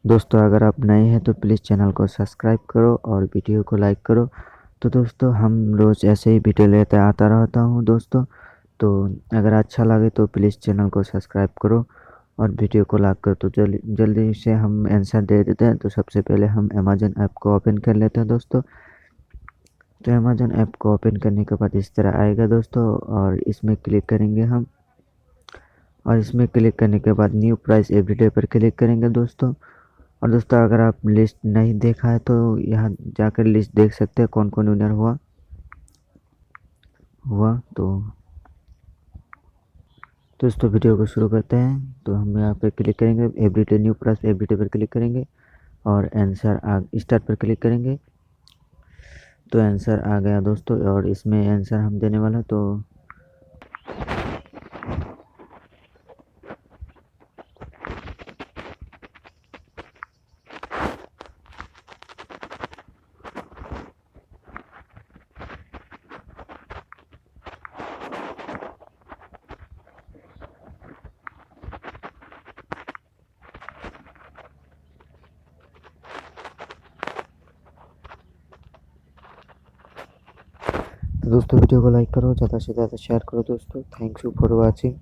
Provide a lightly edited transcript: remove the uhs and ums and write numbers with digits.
दोस्तों अगर आप नए हैं तो प्लीज़ चैनल को सब्सक्राइब करो और वीडियो को लाइक करो। तो दोस्तों हम रोज़ ऐसे ही वीडियो लेते आता रहता हूँ दोस्तों। तो अगर अच्छा लगे तो प्लीज़ चैनल को सब्सक्राइब करो और वीडियो को लाइक करो। तो जल्दी से हम आंसर दे देते हैं। तो सबसे पहले हम अमेज़न ऐप को ओपन कर लेते हैं दोस्तों। तो अमेज़न ऐप को ओपन करने के बाद इस तरह आएगा दोस्तों, और इसमें क्लिक करेंगे हम। और इसमें क्लिक करने के बाद न्यू प्राइस एवरीडे पर क्लिक करेंगे दोस्तों। और दोस्तों अगर आप लिस्ट नहीं देखा है तो यहाँ जाकर लिस्ट देख सकते हैं कौन कौन विनर हुआ। तो दोस्तों वीडियो को शुरू करते हैं। तो हम यहाँ पर क्लिक करेंगे एवरीडे न्यू प्राइस एवरीडे पर क्लिक करेंगे और आंसर स्टार्ट पर क्लिक करेंगे। तो आंसर आ गया दोस्तों, और इसमें आंसर हम देने वाला। तो दोस्तों वीडियो को लाइक करो, ज़्यादा से ज़्यादा शेयर करो दोस्तों। Thank you for watching.